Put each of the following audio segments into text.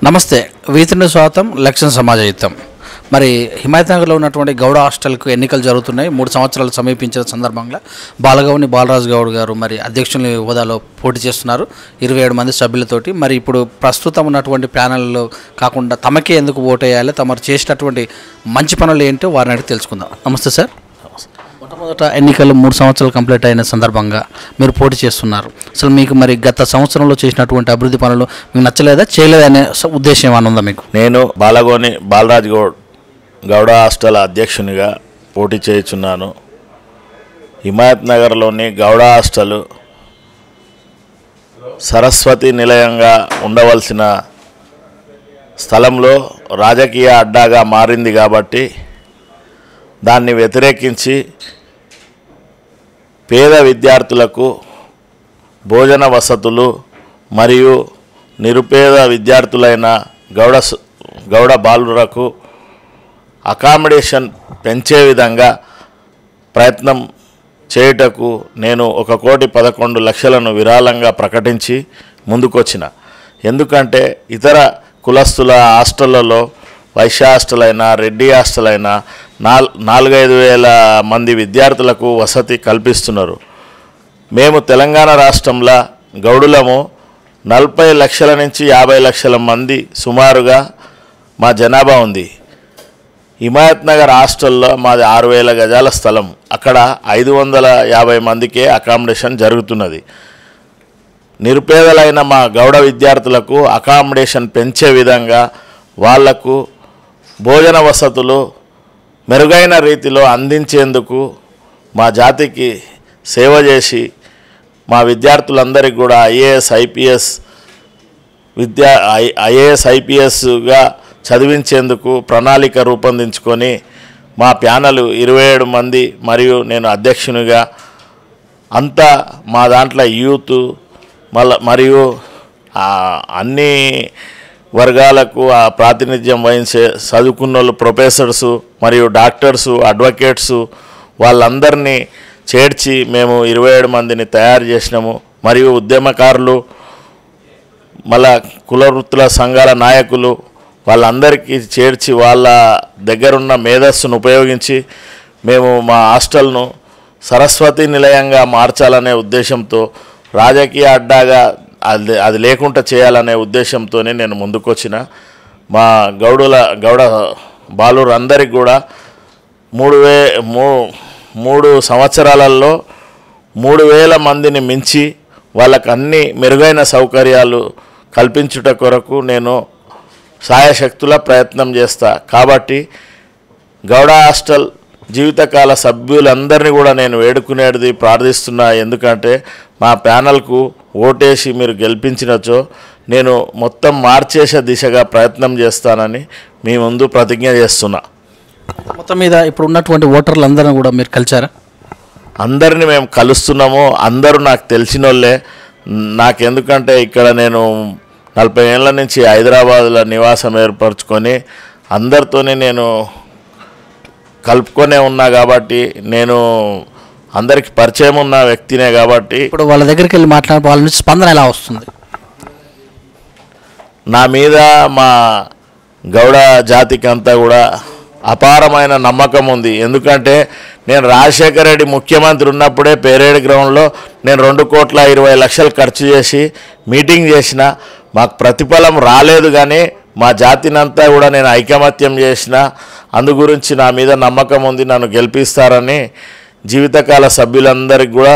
నమస్తే వీతిని స్వాగతం లక్ష్యం సమాజయుతం మరి హిమాయత్నగర్లో ఉన్నటువంటి గౌడ హాస్టల్కు ఎన్నికలు జరుగుతున్నాయి 3 సంవత్సరాలు సమీపించిన సందర్భంగా బాలగౌని బాలరాజు గౌడ్ గారు మరి అధ్యక్షుని హోదాలో పోటీ చేస్తున్నారు 27 మంది సభ్యులతోటి మరి ఇప్పుడు ప్రస్తుతం ఉన్నటువంటి ప్యానెల్లో కాకుండా తమకే ఎందుకు ఓటు వేయాలి తమరు చేసినటువంటి మంచి పనులు ఏంటో వారిని అడిగి తెలుసుకుందాం నమస్తే సార్ మొట్టమొదట ఎన్నికలు 3 సంవత్సరాలు కంప్లీట్ అయిన సందర్భంగా మీరు పోటీ చేస్తున్నారు అసలు మీకు మరి గత సంవత్సరంలో చేసినటువంటి అభివృద్ధి పనులు మీకు నచ్చలేదా చేయలేదనే ఉద్దేశం ఏమైనా ఉందా మీకు నేను బాలగోని బాలరాజ్ గౌడ హాస్టల్ అధ్యక్షునిగా పోటీ చేయుచున్నాను హిమాయత్ నగర్లోని గౌడ హాస్టల్ సరస్వతి నిలయంగా ఉండవలసిన స్థలంలో రాజకీయ అడ్డాగా మారింది కాబట్టి దాన్ని వ్యతిరేకించి పేద విద్యార్థులకు భోజన వసతులు మరియు నిరుపేద విద్యార్థులైన గౌడ బాలురకు అకామిడేషన్ పెంచే విధంగా ప్రయత్నం చేయుటకు నేను 1,11,00,000 విరాళంగా ప్రకటించి ముందుకొచ్చిన ఎందుకంటే ఇతర కులస్తుల హాస్టళ్లలో వైశ్య హాస్టల్ అయినా రెడ్డి హాస్టల్ అయినా 4-5 వేల మంది విద్యార్థులకు వసతి కల్పిస్తున్నారు మేము తెలంగాణ రాష్ట్రంలో గౌడులము 40 లక్షల నుంచి 50 లక్షల మంది సుమారుగా మా జనాభా ఉంది హిమాయత్ నగర్ హాస్టల్లో మాది 6,000 గజాల స్థలం అక్కడ 550 మందికే అకామిడేషన్ జరుగుతున్నది నిరుపేదలైన మా గౌడ విద్యార్థులకు అకామిడేషన్ పెంచే విధంగా వాళ్లకు భోజన వసతులు మెరుగైన రీతిలో అందించేందుకు మా జాతికి సేవ చేసి మా విద్యార్థులందరికీ కూడా ఐఏఎస్ ఐపీఎస్గా చదివించేందుకు ప్రణాళిక రూపొందించుకొని మా ప్యానెల్ 27 మంది మరియు నేను అధ్యక్షునిగా అంతా మా దాంట్లో యూత్ మరియు అన్ని వర్గాలకు ఆ ప్రాతినిధ్యం వహించే చదువుకున్నోళ్ళు ప్రొఫెసర్సు మరియు డాక్టర్సు అడ్వకేట్సు వాళ్ళందరినీ చేర్చి మేము 27 మందిని తయారు చేసినాము మరియు ఉద్యమకారులు మళ్ళా కుల వృత్తుల సంఘాల నాయకులు వాళ్ళందరికీ చేర్చి వాళ్ళ దగ్గరున్న మేధస్సును ఉపయోగించి మేము మా హాస్టల్ను సరస్వతి నిలయంగా మార్చాలనే ఉద్దేశంతో రాజకీయ అడ్డాగా అది లేకుండా చేయాలనే ఉద్దేశంతోనే నేను ముందుకొచ్చిన మా గౌడ బాలురు అందరికి కూడా 3 సంవత్సరాలలో 3,000 మందిని మించి వాళ్ళకు అన్ని మెరుగైన సౌకర్యాలు కల్పించుట కొరకు నేను సాయశక్తుల ప్రయత్నం చేస్తా కాబట్టి గౌడ హాస్టల్ జీవితకాల సభ్యులందరినీ కూడా నేను వేడుకునేది ప్రార్థిస్తున్నా ఎందుకంటే మా ప్యానెల్కు ఓటేసి మీరు గెలిపించినచో నేను మొత్తం మార్చేసే దిశగా ప్రయత్నం చేస్తానని మీ ముందు ప్రతిజ్ఞ చేస్తున్నా మొత్తం మీద ఇప్పుడు ఉన్నటువంటి ఓటర్లందరినీ కూడా మీరు కలిసారా అందరినీ మేము కలుస్తున్నాము అందరూ నాకు తెలిసిన వాళ్ళే నాకెందుకంటే ఇక్కడ నేను 40 ఏళ్ళ నుంచి హైదరాబాద్లో నివాసం ఏర్పరచుకొని అందరితోనే నేను కలుపుకొనే ఉన్నా కాబట్టి నేను అందరికి పరిచయం ఉన్న వ్యక్తినే కాబట్టి ఇప్పుడు వాళ్ళ దగ్గరికి వెళ్ళి మాట్లాడే వాళ్ళ నుంచి స్పందన ఎలా వస్తుంది నా మీద మా గౌడ జాతికి అంతా కూడా అపారమైన నమ్మకం ఉంది ఎందుకంటే నేను రాజశేఖర రెడ్డి ముఖ్యమంత్రి ఉన్నప్పుడే పేరేడ్ గ్రౌండ్లో నేను 2,20,00,000 ఖర్చు చేసి మీటింగ్ చేసిన మాకు ప్రతిఫలం రాలేదు కానీ మా జాతినంతా కూడా నేను ఐకమత్యం చేసిన అందు గురించి నా మీద నమ్మకం ఉంది నన్ను గెలిపిస్తారని జీవితకాల సభ్యులందరికీ కూడా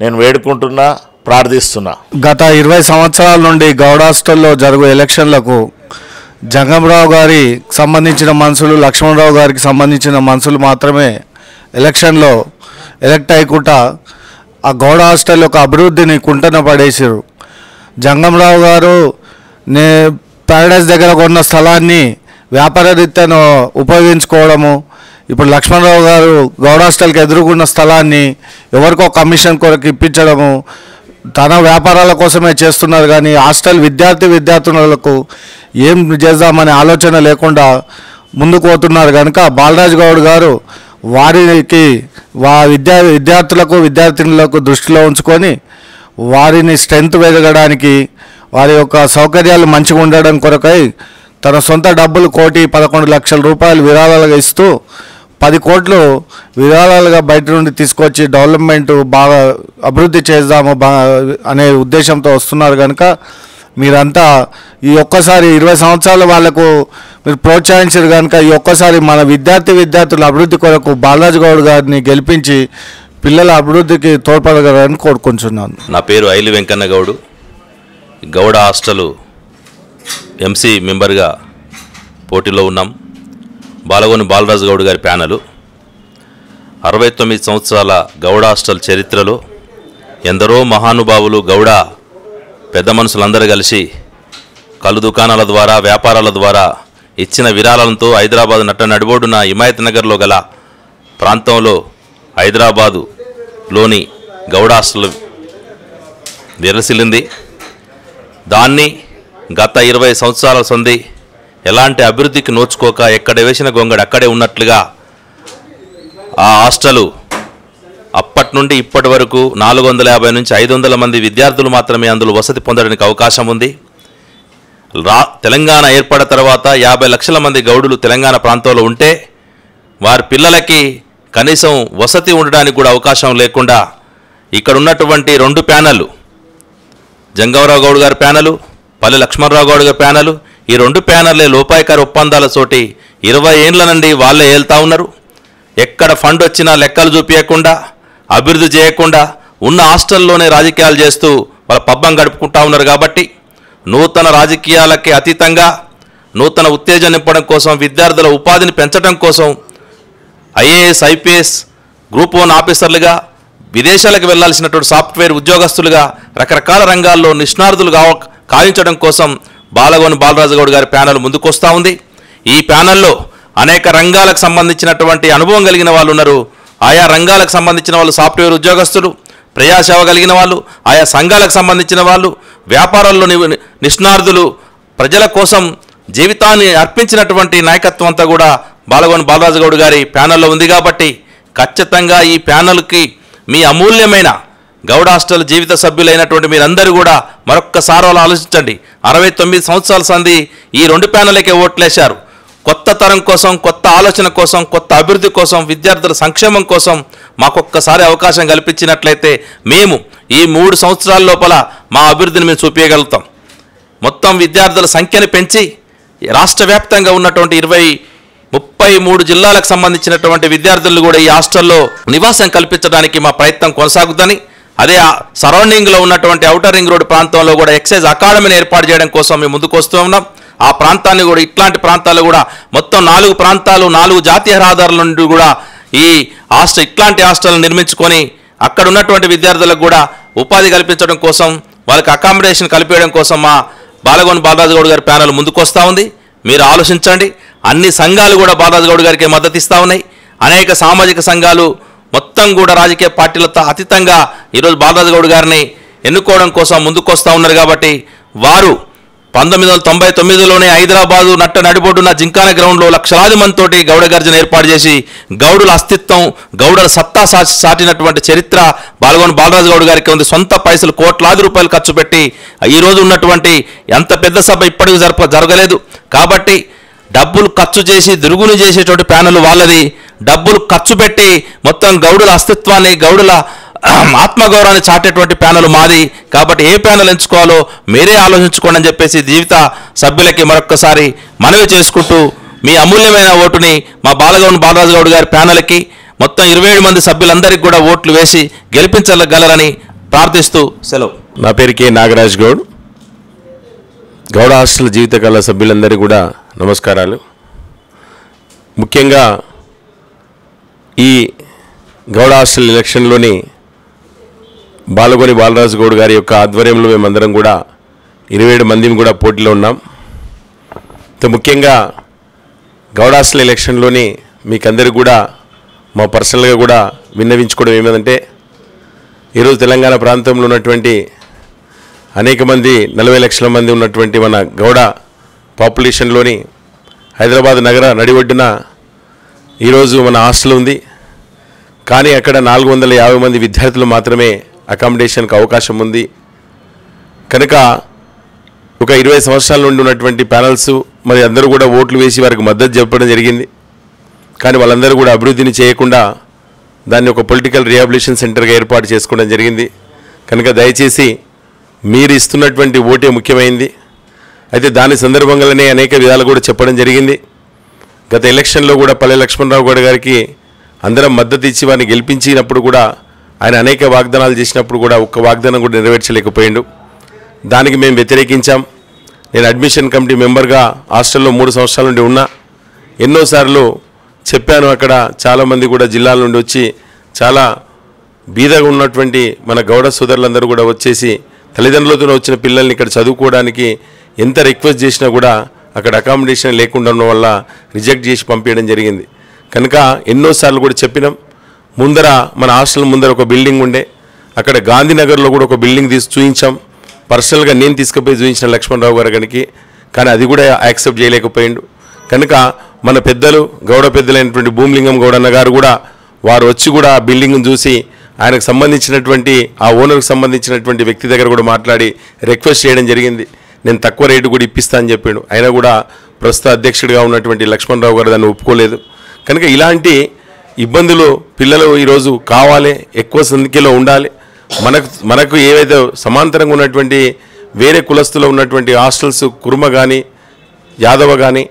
నేను వేడుకుంటున్నా ప్రార్థిస్తున్నా గత 20 సంవత్సరాల నుండి గౌడ హాస్టల్లో జరుగు ఎలక్షన్లకు జంగంరావు గారికి సంబంధించిన మనుషులు లక్ష్మణరావు గారికి సంబంధించిన మనుషులు మాత్రమే ఎలక్షన్లో ఎలక్ట్ అయ్యకుండా ఆ గౌడ హాస్టల్ యొక్క అభివృద్ధిని కుంటన పడేసారు జంగంరావు గారు ప్యారడైజ్ దగ్గర కొన్న స్థలాన్ని వ్యాపార రీత్యాను ఉపయోగించుకోవడము ఇప్పుడు లక్ష్మణరావు గారు గౌడ హాస్టల్కి ఎదురుకున్న స్థలాన్ని ఎవరికో కమిషన్ కొరకు ఇప్పించడము తన వ్యాపారాల కోసమే చేస్తున్నారు కానీ హాస్టల్ విద్యార్థులకు ఏం చేద్దామనే ఆలోచన లేకుండా ముందుకు పోతున్నారు కనుక బాలరాజ్ గౌడ్ గారు వారికి విద్యార్థులకు విద్యార్థినులకు దృష్టిలో ఉంచుకొని వారిని స్ట్రెంత్ పెరగడానికి వారి యొక్క సౌకర్యాలు మంచిగా ఉండడం కొరకై తన సొంత డబ్బులు 1,11,00,000 రూపాయలు విరాళాలుగా ఇస్తూ 10 కోట్లు విరాళాలుగా బయట నుండి తీసుకొచ్చి డెవలప్మెంట్ బాగా అభివృద్ధి చేద్దాము అనే ఉద్దేశంతో వస్తున్నారు కనుక మీరంతా ఈ ఒక్కసారి 20 సంవత్సరాలు వాళ్లకు మీరు ప్రోత్సహించారు కనుక ఈ ఒక్కసారి మన విద్యార్థుల అభివృద్ధి కొరకు బాలరాజు గౌడ్ గారిని గెలిపించి పిల్లల అభివృద్ధికి తోడ్పడగలరని కోరుకుంటున్నాను. నా పేరు ఐలి వెంకన్న గౌడు. గౌడ హాస్టల్ ఎంసీ మెంబర్గా పోటీలో ఉన్నాం. బాలగోని బాలరాజు గౌడ్ గారి ప్యానలు 69 సంవత్సరాల గౌడ హాస్టల్ చరిత్రలో ఎందరో మహానుభావులు గౌడ పెద్ద మనుషులందరూ కలిసి కళ్ళు దుకాణాల ద్వారా వ్యాపారాల ద్వారా ఇచ్చిన విరాళంతో హైదరాబాద్ నడిబొడ్డున హిమాయత్ నగర్లో గల ప్రాంతంలో హైదరాబాదులోని గౌడ హాస్టల్ విరసిల్లింది. దాన్ని గత 20 సంవత్సరాల సంధి ఎలాంటి అభివృద్ధికి నోచుకోక ఎక్కడ వేసిన గొంగడు అక్కడే ఉన్నట్లుగా ఆ హాస్టలు అప్పటి నుండి ఇప్పటి వరకు 450 నుంచి 500 మంది విద్యార్థులు మాత్రమే అందులో వసతి పొందడానికి అవకాశం ఉంది. తెలంగాణ ఏర్పడిన తర్వాత 50 లక్షల మంది గౌడులు తెలంగాణ ప్రాంతంలో ఉంటే వారి పిల్లలకి కనీసం వసతి ఉండడానికి కూడా అవకాశం లేకుండా ఇక్కడ ఉన్నటువంటి 2 ప్యానెళ్ళు, జంగమరావు గౌడ్ గారి ప్యానెలు, పల్లె లక్ష్మణరావు గౌడ్ గారి ప్యానెలు, ఈ 2 ప్యానెల్లే లోపాయకారి ఒప్పందాలతోటి 20 ఏండ్ల నుండి వాళ్ళే వెళ్తూ ఉన్నారు. ఎక్కడ ఫండ్ వచ్చినా లెక్కలు చూపించకుండా అభివృద్ధి చేయకుండా ఉన్న హాస్టల్లోనే రాజకీయాలు చేస్తూ వాళ్ళ పబ్బం గడుపుకుంటా ఉన్నారు. కాబట్టి నూతన రాజకీయాలకి అతీతంగా నూతన ఉత్తేజం నింపడం కోసం, విద్యార్థుల ఉపాధిని పెంచడం కోసం ఐఏఎస్ ఐపీఎస్ గ్రూప్ 1 ఆఫీసర్లుగా విదేశాలకు వెళ్లాల్సినటువంటి సాఫ్ట్వేర్ ఉద్యోగస్తులుగా రకరకాల రంగాల్లో నిష్ణార్థులు కావించడం కోసం బాలగోని బాలరాజు గౌడ్ గారి ప్యానెల్ ముందుకొస్తూ ఉంది. ఈ ప్యానెల్లో అనేక రంగాలకు సంబంధించినటువంటి అనుభవం కలిగిన వాళ్ళు ఉన్నారు. ఆయా రంగాలకు సంబంధించిన వాళ్ళు సాఫ్ట్వేర్ ఉద్యోగస్తులు, ప్రజాసేవ కలిగిన వాళ్ళు, ఆయా సంఘాలకు సంబంధించిన వాళ్ళు, వ్యాపారాల్లో నిష్ణార్థులు, ప్రజల కోసం జీవితాన్ని అర్పించినటువంటి నాయకత్వం అంతా కూడా బాలగోని బాలరాజు గౌడ్ గారి ప్యానెల్లో ఉంది. కాబట్టి ఖచ్చితంగా ఈ ప్యానెల్కి మీ అమూల్యమైన గౌడ హాస్టల్ జీవిత సభ్యులైనటువంటి మీరందరూ కూడా మరొక్కసారి ఆలోచించండి. 69 సంవత్సరాల సంధి ఈ 2 ప్యానెల్కే ఓట్లేశారు. కొత్త తరం కోసం, కొత్త ఆలోచన కోసం, కొత్త అభివృద్ధి కోసం, విద్యార్థుల సంక్షేమం కోసం మాకొక్కసారి అవకాశం కల్పించినట్లయితే మేము ఈ 3 సంవత్సరాల లోపల మా అభివృద్ధిని మేము చూపించగలుగుతాం. మొత్తం విద్యార్థుల సంఖ్యను పెంచి రాష్ట్ర వ్యాప్తంగా ఉన్నటువంటి 33 జిల్లాలకు సంబంధించినటువంటి విద్యార్థులు కూడా ఈ హాస్టల్లో నివాసం కల్పించడానికి మా ప్రయత్నం కొనసాగుతుందని, అదే సరౌండింగ్లో ఉన్నటువంటి ఔటర్ రింగ్ రోడ్ ప్రాంతంలో కూడా ఎక్సైజ్ అకాడమీని ఏర్పాటు చేయడం కోసం మేము ముందుకు వస్తూ ఉన్నాం. ఆ ప్రాంతాన్ని కూడా ఇట్లాంటి ప్రాంతాలు కూడా మొత్తం 4 ప్రాంతాలు 4 జాతీయ రహదారుల నుండి కూడా ఈ హాస్టల్ ఇట్లాంటి హాస్టల్ నిర్మించుకొని అక్కడ ఉన్నటువంటి విద్యార్థులకు కూడా ఉపాధి కల్పించడం కోసం, వాళ్ళకి అకామిడేషన్ కల్పించడం కోసం మా బాలగోని బాలరాజు గౌడ్ గారి ప్యానెల్ ముందుకు వస్తూ ఉంది. మీరు ఆలోచించండి. అన్ని సంఘాలు కూడా బాలరాజు గౌడ్ గారికి మద్దతు ఇస్తూ ఉన్నాయి. అనేక సామాజిక సంఘాలు మొత్తం కూడా రాజకీయ పార్టీలతో అతీతంగా ఈరోజు బాలరాజు గౌడ్ గారిని ఎన్నుకోవడం కోసం ముందుకు వస్తూ ఉన్నారు. కాబట్టి వారు 1999లోనే హైదరాబాదు నడిబొడ్డున జింకాన గ్రౌండ్లో లక్షలాది మందితోటి గౌడ గర్జన ఏర్పాటు చేసి గౌడుల అస్తిత్వం, గౌడుల సత్తా సాటినటువంటి చరిత్ర బాలగోని బాలరాజు గౌడ్ గారికి ఉంది. సొంత పైసలు కోట్లాది రూపాయలు ఖర్చు పెట్టి ఈరోజు ఉన్నటువంటి ఎంత పెద్ద సభ ఇప్పటికీ జరగలేదు. కాబట్టి డబ్బులు ఖర్చు చేసి దురుగులు చేసేటువంటి ప్యానెల్ వాళ్ళది. డబ్బులు ఖర్చు పెట్టి మొత్తం గౌడుల అస్తిత్వాన్ని, గౌడుల ఆత్మగౌరవాన్ని చాటేటువంటి ప్యానెల్ మాది. కాబట్టి ఏ ప్యానెల్ ఎంచుకోవాలో మీరే ఆలోచించుకోండి అని చెప్పేసి జీవిత సభ్యులకి మరొక్కసారి మనవి చేసుకుంటూ మీ అమూల్యమైన ఓటుని మా బాలగోని బాలరాజు గౌడ్ గారి ప్యానెల్కి మొత్తం 27 మంది సభ్యులందరికీ కూడా ఓట్లు వేసి గెలిపించగలరని ప్రార్థిస్తూ సెలవు. నా పేరు కె నాగరాజ్ గౌడ్. గౌడ హాస్టల్ జీవితకాల సభ్యులందరికీ కూడా నమస్కారాలు. ముఖ్యంగా ఈ గౌడ హాస్టల్ ఎలక్షన్లోని బాలగోని బాలరాజు గౌడ్ గారి యొక్క ఆధ్వర్యంలో మేమందరం కూడా 27 మందిని కూడా పోటీలో ఉన్నాం. ముఖ్యంగా గౌడ హాస్టల్ ఎలక్షన్లోని మీకందరికీ కూడా మా పర్సనల్గా కూడా విన్నవించుకోవడం ఏమిటంటే, ఈరోజు తెలంగాణ ప్రాంతంలో ఉన్నటువంటి అనేక మంది 40 లక్షల మంది ఉన్నటువంటి మన గౌడ పాపులేషన్లోని హైదరాబాద్ నగర నడిఒడ్డున ఈరోజు మన హాస్టల్ ఉంది. కానీ అక్కడ 450 మంది విద్యార్థులు మాత్రమే అకామిడేషన్కి అవకాశం ఉంది. కనుక ఒక 20 సంవత్సరాల నుండి ఉన్నటువంటి ప్యానల్స్ మరి అందరూ కూడా ఓట్లు వేసి వారికి మద్దతు చెప్పడం జరిగింది. కానీ వాళ్ళందరూ కూడా అభివృద్ధిని చేయకుండా దాన్ని ఒక పొలిటికల్ రిహాబిలిటేషన్ సెంటర్గా ఏర్పాటు చేసుకోవడం జరిగింది. కనుక దయచేసి మీరు ఇస్తున్నటువంటి ఓటే ముఖ్యమైంది. అయితే దాని సందర్భంగానే అనేక విధాలు కూడా చెప్పడం జరిగింది. గత ఎలక్షన్లో కూడా పల్లె లక్ష్మణరావు గౌడ్ గారికి అందరం మద్దతు ఇచ్చి వారిని గెలిపించినప్పుడు కూడా ఆయన అనేక వాగ్దానాలు చేసినప్పుడు కూడా ఒక్క వాగ్దానం కూడా నెరవేర్చలేకపోయిండు. దానికి మేము వ్యతిరేకించాం. నేను అడ్మిషన్ కమిటీ మెంబర్గా హాస్టల్లో 3 సంవత్సరాల నుండి ఉన్నా. ఎన్నోసార్లు చెప్పాను. అక్కడ చాలామంది కూడా జిల్లాల నుండి వచ్చి చాలా బీదగా ఉన్నటువంటి మన గౌడ సోదరులందరూ కూడా వచ్చేసి తల్లిదండ్రులతో వచ్చిన పిల్లల్ని ఇక్కడ చదువుకోవడానికి ఎంత రిక్వెస్ట్ చేసినా కూడా అక్కడ అకామిడేషన్ లేకుండా ఉన్న వల్ల రిజెక్ట్ చేసి పంపించడం జరిగింది. కనుక ఎన్నోసార్లు కూడా చెప్పినాం. ముందర మన హాస్టల్ ముందర ఒక బిల్డింగ్ ఉండే, అక్కడ గాంధీనగర్లో కూడా ఒక బిల్డింగ్ తీసి చూయించాం. పర్సనల్గా నేను తీసుకుపోయి చూపించిన లక్ష్మణరావు గారి గనికి, కానీ అది కూడా యాక్సెప్ట్ చేయలేకపోయిండు. కనుక మన పెద్దలు గౌడ పెద్దలైనటువంటి భూమిలింగం గౌడన్న గారు కూడా వారు వచ్చి కూడా ఆ బిల్డింగ్ను చూసి ఆయనకు సంబంధించినటువంటి ఆ ఓనర్కి సంబంధించినటువంటి వ్యక్తి దగ్గర కూడా మాట్లాడి రిక్వెస్ట్ చేయడం జరిగింది. నేను తక్కువ రేటు కూడా ఇప్పిస్తా అని చెప్పాడు. అయినా కూడా ప్రస్తుత అధ్యక్షుడిగా ఉన్నటువంటి లక్ష్మణరావు గారు దాన్ని ఒప్పుకోలేదు. కనుక ఇలాంటి ఇబ్బందులు పిల్లలు ఈరోజు కావాలి, ఎక్కువ సంఖ్యలో ఉండాలి. మనకు ఏవైతే సమాంతరంగా ఉన్నటువంటి వేరే కులస్తులో ఉన్నటువంటి హాస్టల్స్ కుర్మ కానీ యాదవ కానీ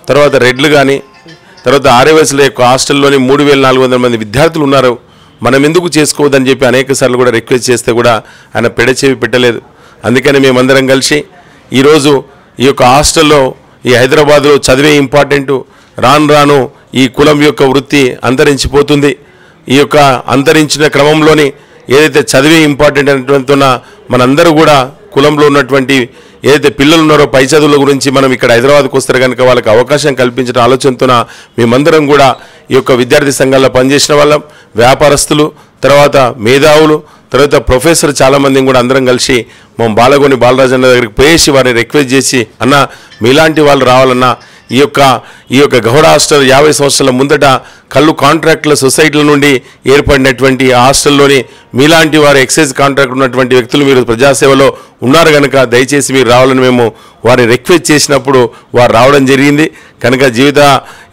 తర్వాత రెడ్లు కానీ తర్వాత ఆర్యవయసుల యొక్క హాస్టల్లోని 3,400 మంది విద్యార్థులు ఉన్నారు. మనం ఎందుకు చేసుకోవద్దని చెప్పి అనేక సార్లు కూడా రిక్వెస్ట్ చేస్తే కూడా ఆయన పెడచెవి పెట్టలేదు. అందుకని మేమందరం కలిసి ఈరోజు ఈ యొక్క హాస్టల్లో ఈ హైదరాబాద్లో చదివే ఇంపార్టెంటు, రాను రాను ఈ కులం యొక్క వృత్తి అంతరించిపోతుంది. ఈ యొక్క అంతరించిన క్రమంలోని ఏదైతే చదివే ఇంపార్టెంట్ అనేటువంటి మనందరూ కూడా కులంలో ఉన్నటువంటి ఏదైతే పిల్లలు ఉన్నారో పై చదువుల గురించి మనం ఇక్కడ హైదరాబాద్కు వస్తారు కనుక వాళ్ళకి అవకాశం కల్పించిన ఆలోచనతో మేమందరం కూడా ఈ యొక్క విద్యార్థి సంఘాల్లో పనిచేసిన వాళ్ళం, వ్యాపారస్తులు, తర్వాత మేధావులు, తర్వాత ప్రొఫెసర్ చాలామందిని కూడా అందరం కలిసి మా బాలగోని బాలరాజు అన్న దగ్గరికి పోయేసి వారిని రిక్వెస్ట్ చేసి, అన్న మీలాంటి వాళ్ళు రావాలన్నా ఈ యొక్క గౌడ హాస్టల్ 50 సంవత్సరాల ముందట కళ్ళు కాంట్రాక్టుల సొసైటీల నుండి ఏర్పడినటువంటి హాస్టల్లోని మీలాంటి వారు ఎక్సైజ్ కాంట్రాక్ట్ ఉన్నటువంటి వ్యక్తులు మీరు ప్రజాసేవలో ఉన్నారు కనుక దయచేసి మీరు రావాలని మేము వారిని రిక్వెస్ట్ చేసినప్పుడు వారు రావడం జరిగింది. కనుక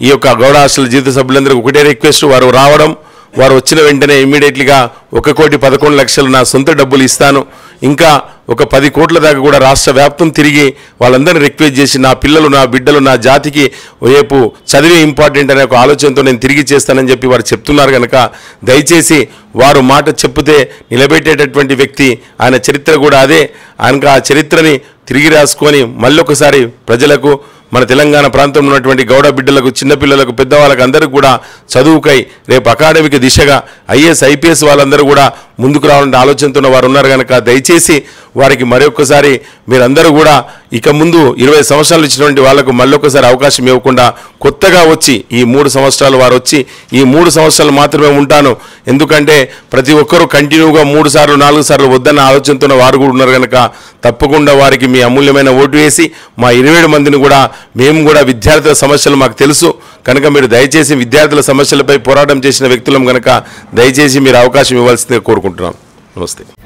ఈ యొక్క గౌడ హాస్టల్ జీవిత సభ్యులందరికీ ఒకటే రిక్వెస్ట్, వారు రావడం, వారు వచ్చిన వెంటనే ఇమ్మీడియట్లీగా 1,11,00,000 నా సొంత డబ్బులు ఇస్తాను, ఇంకా ఒక 10 కోట్ల దాకా కూడా రాష్ట్ర వ్యాప్తం తిరిగి వాళ్ళందరినీ రిక్వెస్ట్ చేసి నా పిల్లలు నా బిడ్డలు నా జాతికి రేపు చదివే ఇంపార్టెంట్ అనే ఒక ఆలోచనతో నేను తిరిగి చేస్తానని చెప్పి వారు చెప్తున్నారు కనుక దయచేసి వారు మాట చెప్తే నిలబెట్టేటటువంటి వ్యక్తి, ఆయన చరిత్ర కూడా అదే. ఆయనకు ఆ చరిత్రని తిరిగి రాసుకొని మళ్ళొకసారి ప్రజలకు మన తెలంగాణ ప్రాంతంలో ఉన్నటువంటి గౌడ బిడ్డలకు, చిన్నపిల్లలకు, పెద్దవాళ్ళకు అందరికీ కూడా చదువుకై రేపు అకాడమిక్ దిశగా ఐఏఎస్ ఐపీఎస్ వాళ్ళందరూ కూడా ముందుకు రావాలంటే ఆలోచనతో వారు ఉన్నారు కనుక దయచేసి వారికి మరొకసారి మీరందరూ కూడా ఇక ముందు 20 సంవత్సరాలు ఇచ్చినటువంటి వాళ్ళకు మళ్ళొకసారి అవకాశం ఇవ్వకుండా కొత్తగా వచ్చి ఈ 3 సంవత్సరాలు వారు వచ్చి ఈ 3 సంవత్సరాలు మాత్రమే ఉంటాను, ఎందుకంటే ప్రతి ఒక్కరూ కంటిన్యూగా 3 సార్లు 4 సార్లు వద్దన్న ఆలోచనతో వారు కూడా ఉన్నారు కనుక తప్పకుండా వారికి మీ అమూల్యమైన ఓటు వేసి మా 27 మందిని కూడా మేము కూడా విద్యార్థుల సమస్యలు మాకు తెలుసు కనుక మీరు దయచేసి విద్యార్థుల సమస్యలపై పోరాటం చేసిన వ్యక్తులం కనుక దయచేసి మీరు అవకాశం ఇవ్వాల్సిందిగా కోరుకుంటున్నాం. నమస్తే.